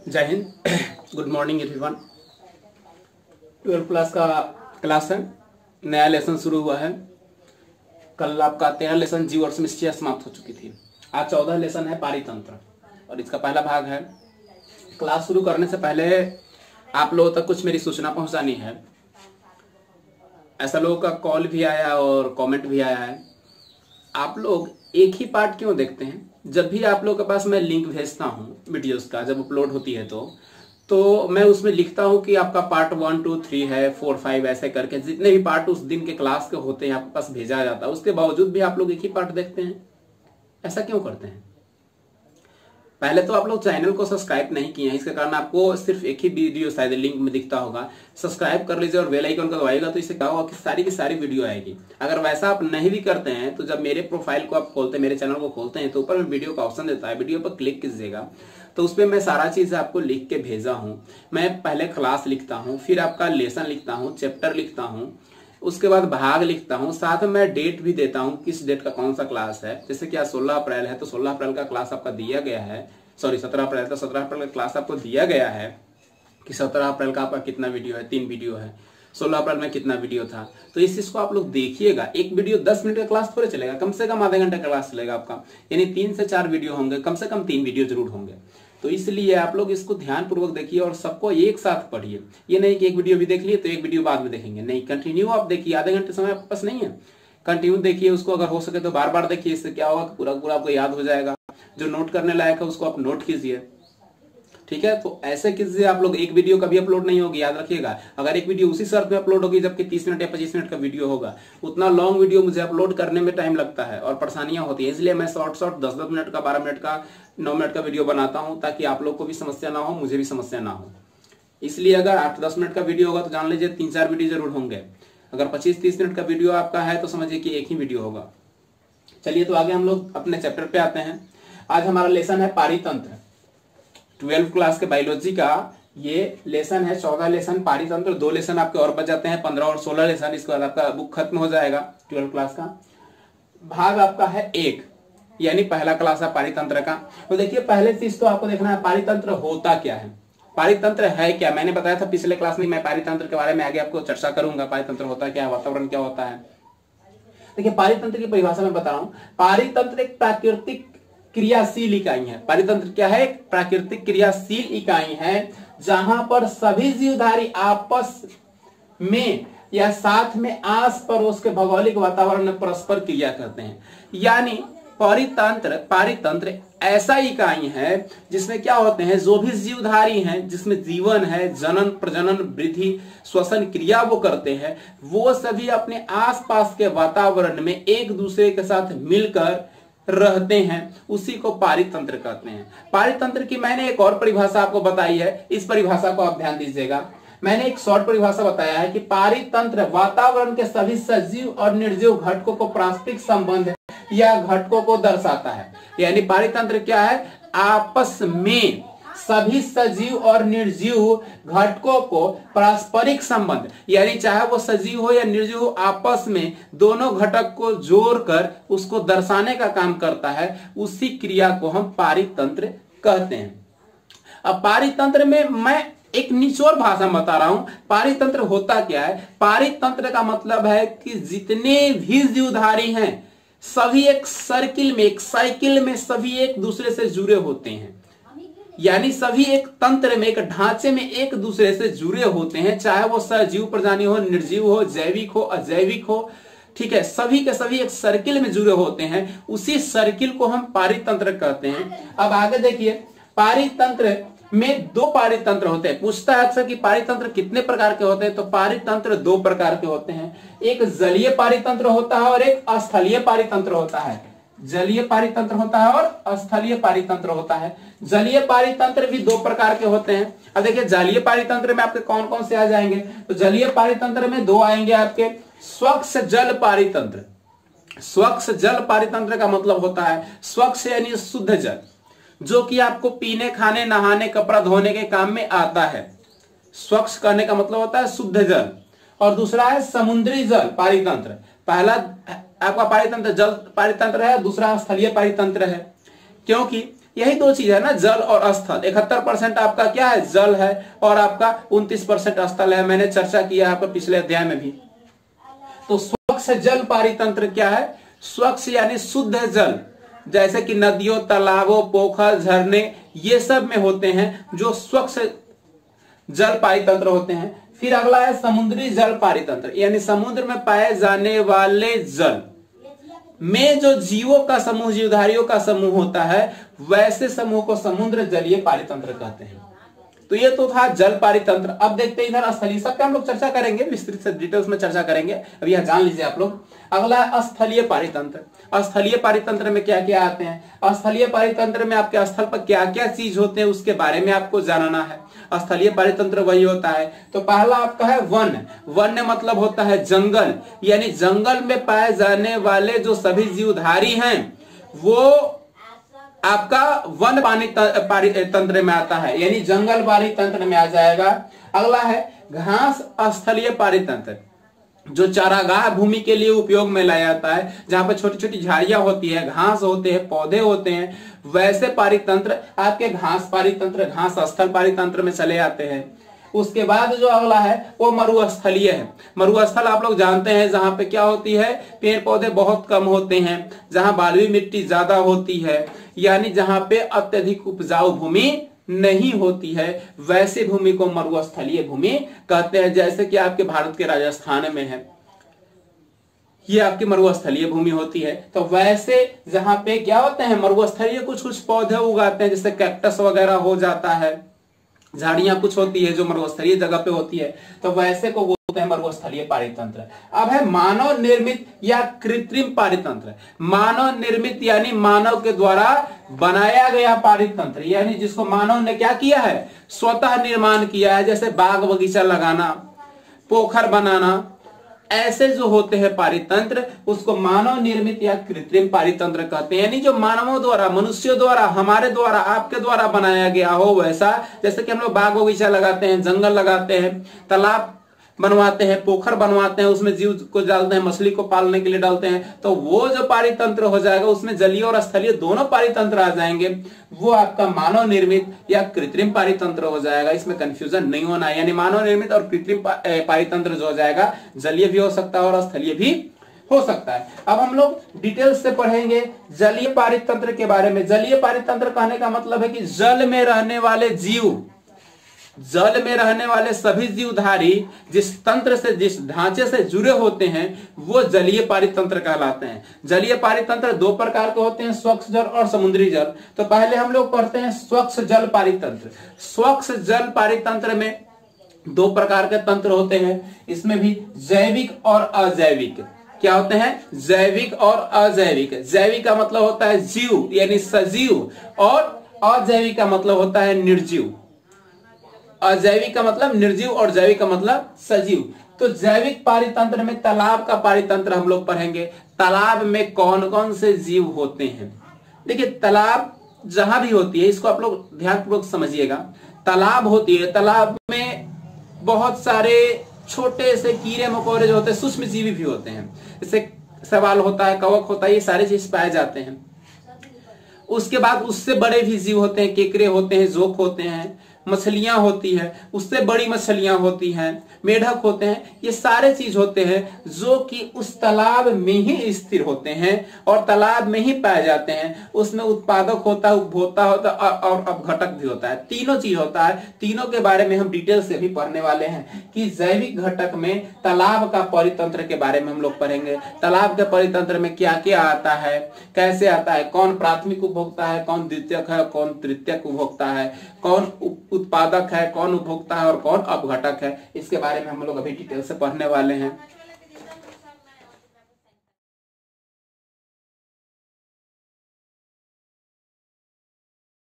जय Hind. Good morning everyone. 12 class का class है, नया लेसन शुरू हुआ है। कल आपका 13 लेसन जीव और समस्या समाप्त हो चुकी थी। आज 14 लेसन है पारितंत्र और इसका पहला भाग है। क्लास शुरू करने से पहले आप लोगों तक कुछ मेरी सूचना पहुंचानी है। ऐसा लोगों का कॉल भी आया और कमेंट भी आया है। आप लोग एक ही पार्ट क्यों देखते हैं? जब भी आप लोगों के पास मैं लिंक भेजता हूँ वीडियोस का, जब अपलोड होती है तो मैं उसमें लिखता हूँ कि आपका पार्ट 1, 2, 3 है, 4, 5 ऐसे करके जितने भी पार्ट उस दिन के क्लास के होते हैं आपके पास भेजा जाता है। उसके बावजूद भी आप लोग एक ही पार्ट देखते हैं। ऐसा क्यों करते हैं? पहले तो आप लोग चैनल को सब्सक्राइब नहीं किए हैं, इसके कारण आपको सिर्फ एक ही वीडियो शायद लिंक में दिखता होगा। सब्सक्राइब कर लीजिए और बेल आइकन को दबाइएगा तो इससे क्या होगा कि सारी की सारी वीडियो आएगी। अगर वैसा आप नहीं भी करते हैं तो जब मेरे प्रोफाइल को आप खोलते हैं, मेरे चैनल को खोलते हैं तो ऊपर में वीडियो का ऑप्शन देता है, वीडियो पर क्लिक कीजिएगा तो उस पर मैं सारा चीज आपको लिख के भेजा हूँ। मैं पहले क्लास लिखता हूँ, फिर आपका लेसन लिखता हूँ, चैप्टर लिखता हूँ, उसके बाद भाग लिखता हूँ, साथ में मैं डेट भी देता हूँ किस डेट का कौन सा क्लास है। जैसे कि आज 16 अप्रैल है तो 16 अप्रैल का क्लास आपका दिया गया है। 17 अप्रैल तो 17 अप्रैल का क्लास आपको दिया गया है कि 17 अप्रैल का आपका कितना वीडियो है, 3 वीडियो है। 16 अप्रैल में कितना वीडियो था, तो इस चीज को आप लोग देखिएगा। एक वीडियो 10 मिनट का क्लास थोड़े चलेगा, कम से कम आधे घंटे का क्लास चलेगा आपका, यानी 3 से 4 वीडियो होंगे, कम से कम 3 वीडियो जरूर होंगे। तो इसलिए आप लोग इसको ध्यान पूर्वक देखिए और सबको एक साथ पढ़िए। ये नहीं कि एक वीडियो भी देख लिए तो एक वीडियो बाद में देखेंगे, नहीं, कंटिन्यू आप देखिए। आधे घंटे समय आपके पास नहीं है, कंटिन्यू देखिए उसको। अगर हो सके तो बार बार देखिए, इससे क्या होगा पूरा पूरा आपको याद हो जाएगा। जो नोट करने लायक है उसको आप नोट कीजिए, ठीक है। तो ऐसे कीजिए आप लोग। एक वीडियो कभी अपलोड नहीं होगी, याद रखिएगा। अगर एक वीडियो उसी शर्त में अपलोड होगी जबकि 30 मिनट या 25 मिनट का वीडियो होगा, उतना लॉन्ग वीडियो मुझे अपलोड करने में टाइम लगता है और परेशानियां होती है। इसलिए मैं शॉर्ट 10-10 मिनट का, 12 मिनट का, 9 मिनट का वीडियो बनाता हूं ताकि आप लोग को भी समस्या ना हो, मुझे भी समस्या ना हो। इसलिए अगर 8-10 मिनट का वीडियो होगा तो जान लीजिए 3-4 वीडियो जरूर होंगे। अगर 25-30 मिनट का वीडियो आपका है तो समझिए कि एक ही वीडियो होगा। चलिए तो आगे हम लोग अपने चैप्टर पे आते हैं। आज हमारा लेसन है पारितंत्र। 12 क्लास के बायोलॉजी का ये लेसन है। 14 लेसन पारितंत्र, 2 लेसन आपके और बच जाते हैं, 15 और 16 लेसन। इसके बाद आपका बुक खत्म हो जाएगा 12 क्लास का। भाग आपका है 1, यानी पहला क्लास है पारितंत्र का। तो देखिए पहले चीज तो आपको देखना है पारितंत्र होता क्या है, पारितंत्र है क्या। मैंने बताया था पिछले क्लास में, मैं पारितंत्र के बारे में आगे आपको चर्चा करूंगा। पारितंत्र होता क्या है, वातावरण क्या होता है। देखिए पारितंत्र की परिभाषा में बता रहा हूं। पारितंत्र एक प्राकृतिक क्रियाशील इकाई है। पारितंत्र क्या है? एक प्राकृतिक क्रियाशील इकाई है जहां पर सभी जीवधारी आपस में या साथ में आस पड़ोस के भौगोलिक वातावरण में परस्पर क्रिया करते हैं। यानी पारितंत्र ऐसा इकाई है जिसमें क्या होते हैं, जो भी जीवधारी हैं, जिसमें जीवन है, जनन, प्रजनन, वृद्धि, श्वसन क्रिया वो करते हैं, वो सभी अपने आसपास के वातावरण में एक दूसरे के साथ मिलकर रहते हैं। उसी को पारितंत्र कहते हैं। पारितंत्र की मैंने एक और परिभाषा आपको बताई है, इस परिभाषा को आप ध्यान दीजिएगा। मैंने एक शॉर्ट परिभाषा बताया है कि पारितंत्र वातावरण के सभी सजीव और निर्जीव घटकों को पारस्परिक संबंध या घटकों को दर्शाता है। यानी पारितंत्र क्या है? आपस में सभी सजीव और निर्जीव घटकों को पारस्परिक संबंध, यानी चाहे वो सजीव हो या निर्जीव हो, आपस में दोनों घटक को जोड़कर उसको दर्शाने का काम करता है। उसी क्रिया को हम पारितंत्र कहते हैं। अब पारितंत्र में मैं एक निचोड़ भाषा में बता रहा हूं। पारितंत्र होता क्या है? पारितंत्र का मतलब है कि जितने भी जीवधारी हैं सभी एक सर्किल में, एक साइकिल में सभी एक दूसरे से जुड़े होते हैं। यानी सभी एक तंत्र में, एक ढांचे में एक दूसरे से जुड़े होते हैं, चाहे वो सजीव प्राणी हो, निर्जीव हो, जैविक हो, अजैविक हो, ठीक है। सभी के सभी एक सर्किल में जुड़े होते हैं। उसी सर्किल को हम पारितंत्र कहते हैं। अब आगे देखिए, पारितंत्र में 2 पारितंत्र होते हैं। पूछता है अक्सर कि पारितंत्र कितने प्रकार के होते हैं, तो पारितंत्र 2 प्रकार के होते हैं। एक जलीय पारितंत्र होता है और एक स्थलीय पारितंत्र होता है। जलीय पारितंत्र होता है और स्थलीय पारितंत्र होता है। जलीय पारितंत्र भी 2 प्रकार के होते हैं। अब देखिए जलीय पारितंत्र में आपके कौन कौन से आ जाएंगे, तो जलीय पारितंत्र में 2 आएंगे आपके। स्वच्छ जल पारितंत्र। स्वच्छ जल पारितंत्र का मतलब होता है स्वच्छ यानी शुद्ध जल, जो कि आपको पीने, खाने, नहाने, कपड़ा धोने के काम में आता है। स्वच्छ कहने का मतलब होता है शुद्ध जल। और दूसरा है समुद्री जल पारितंत्र। पहला आपका पारितंत्र जल पारितंत्र है, दूसरा स्थलीय पारितंत्र है। क्योंकि यही दो चीज है ना, जल और स्थल। 71% आपका क्या है, जल है, और आपका 29% स्थल है। मैंने चर्चा किया आपको पिछले अध्याय में भी। तो स्वच्छ जल पारितंत्र क्या है, स्वच्छ यानी शुद्ध जल, जैसे कि नदियों, तालाबों, पोखर, झरने, ये सब में होते हैं जो स्वच्छ जल पारितंत्र होते हैं। फिर अगला है समुद्री जल पारितंत्र, यानी समुद्र में पाए जाने वाले जल में जो जीवों का समूह, जीवधारियों का समूह होता है, वैसे समूह को समुद्र जलीय पारितंत्र कहते हैं। तो ये तो था जल पारितंत्र। अब देखते हैं इधर स्थलीय, सब पे हम लोग चर्चा करेंगे, विस्तृत से डिटेल्स में चर्चा करेंगे, अब यह जान लीजिए आप लोग। अगला है स्थलीय पारितंत्र। स्थलीय पारितंत्र में क्या क्या आते हैं, स्थलीय पारितंत्र में आपके स्थल पर क्या क्या चीज होते हैं उसके बारे में आपको जानना है। स्थलीय पारितंत्र वही होता है। तो पहला आपका है वन। वन मतलब होता है जंगल, यानी जंगल में पाए जाने वाले जो सभी जीवधारी हैं वो आपका वन पारितंत्र में आता है, यानी जंगल पारितंत्र में आ जाएगा। अगला है घास स्थलीय पारितंत्र, जो चारागाह भूमि के लिए उपयोग में लाया जाता है, जहां पर छोटी छोटी झाड़ियां होती है, घास होते हैं, पौधे होते हैं, वैसे पारितंत्र आपके घास पारितंत्र, घास स्थल पारितंत्र में चले आते हैं। उसके बाद जो अगला है वो मरुस्थलीय है। मरुस्थल आप लोग जानते हैं जहां पे क्या होती है, पेड़ पौधे बहुत कम होते हैं, जहां बालुई मिट्टी ज्यादा होती है, यानी जहां पे अत्यधिक उपजाऊ भूमि नहीं होती है, वैसे भूमि को मरुस्थलीय भूमि कहते हैं। जैसे कि आपके भारत के राजस्थान में है, ये आपकी मरुस्थलीय भूमि होती है। तो वैसे जहां पे क्या होते हैं मरुस्थलीय, कुछ कुछ पौधे उगाते हैं, जैसे कैक्टस वगैरह हो जाता है, झाड़ियां कुछ होती है जो मरुस्थलीय जगह पे होती है, तो वैसे को बोलते हैं मरुस्थलीय पारितंत्र। अब है मानव निर्मित या कृत्रिम पारितंत्र। मानव निर्मित यानी मानव के द्वारा बनाया गया पारितंत्र, यानी जिसको मानव ने क्या किया है, स्वतः निर्माण किया है, जैसे बाग बगीचा लगाना, पोखर बनाना, ऐसे जो होते हैं पारितंत्र उसको मानव निर्मित या कृत्रिम पारितंत्र कहते हैं। यानी जो मानवों द्वारा, मनुष्यों द्वारा, हमारे द्वारा, आपके द्वारा बनाया गया हो वैसा। जैसे कि हम लोग बाग बगीचा लगाते हैं, जंगल लगाते हैं, तालाब बनवाते हैं, पोखर बनवाते हैं, उसमें जीव को डालते हैं, मछली को पालने के लिए डालते हैं, तो वो जो पारितंत्र हो जाएगा उसमें जलीय और स्थलीय दोनों पारितंत्र आ जाएंगे, वो आपका मानव निर्मित या कृत्रिम पारितंत्र हो जाएगा। इसमें कंफ्यूजन नहीं होना है, यानी मानव निर्मित और कृत्रिम पारितंत्र जो हो जाएगा, जलीय भी हो सकता है और स्थलीय भी हो सकता है। अब हम लोग डिटेल्स से पढ़ेंगे जलीय पारितंत्र के बारे में। जलीय पारितंत्र कहने का मतलब है कि जल में रहने वाले जीव, जल में रहने वाले सभी जीवधारी जिस तंत्र से, जिस ढांचे से जुड़े होते हैं वो जलीय पारितंत्र कहलाते हैं। जलीय पारितंत्र दो प्रकार के होते हैं, स्वच्छ जल और समुद्री जल। तो पहले हम लोग पढ़ते हैं स्वच्छ जल पारितंत्र। स्वच्छ जल पारितंत्र में दो प्रकार के तंत्र होते हैं, इसमें भी जैविक और अजैविक। क्या होते हैं, जैविक और अजैविक। जैविक का मतलब होता है जीव यानी सजीव, और अजैविक का मतलब होता है निर्जीव। अजैविक का मतलब निर्जीव और जैविक का मतलब सजीव। तो जैविक पारितंत्र में तालाब का पारितंत्र हम लोग पढ़ेंगे। तालाब में कौन कौन से जीव होते हैं। देखिए तालाब जहां भी होती है, इसको आप लोग ध्यानपूर्वक समझिएगा। तालाब होती है, तालाब में बहुत सारे छोटे से कीड़े मकोड़े जो होते हैं, सूक्ष्म जीवी भी होते हैं, जैसे सवाल होता है, कवक होता है, ये सारे चीज पाए जाते हैं। उसके बाद उससे बड़े भी जीव होते हैं, केकड़े होते हैं, जोक होते हैं, मछलियां होती है, उससे बड़ी मछलियां होती हैं, मेढक होते हैं। ये सारे चीज होते हैं जो कि उस तालाब में ही स्थिर होते हैं और तालाब में ही पाए जाते हैं। उसमें उत्पादक होता है, उपभोक्ता होता है और अपघटक भी होता है। तीनों चीज होता है। तीनों के बारे में हम डिटेल से भी पढ़ने वाले हैं कि जैविक घटक में तालाब का परितंत्र के बारे में हम लोग पढ़ेंगे। तालाब के परितंत्र में क्या क्या आता है, कैसे आता है, कौन प्राथमिक उपभोक्ता है, कौन द्वितीयक है, कौन तृतीयक उपभोक्ता है, कौन उत्पादक है, कौन उपभोक्ता है और कौन अपघटक है, इसके बारे में हम लोग अभी डिटेल से पढ़ने वाले हैं।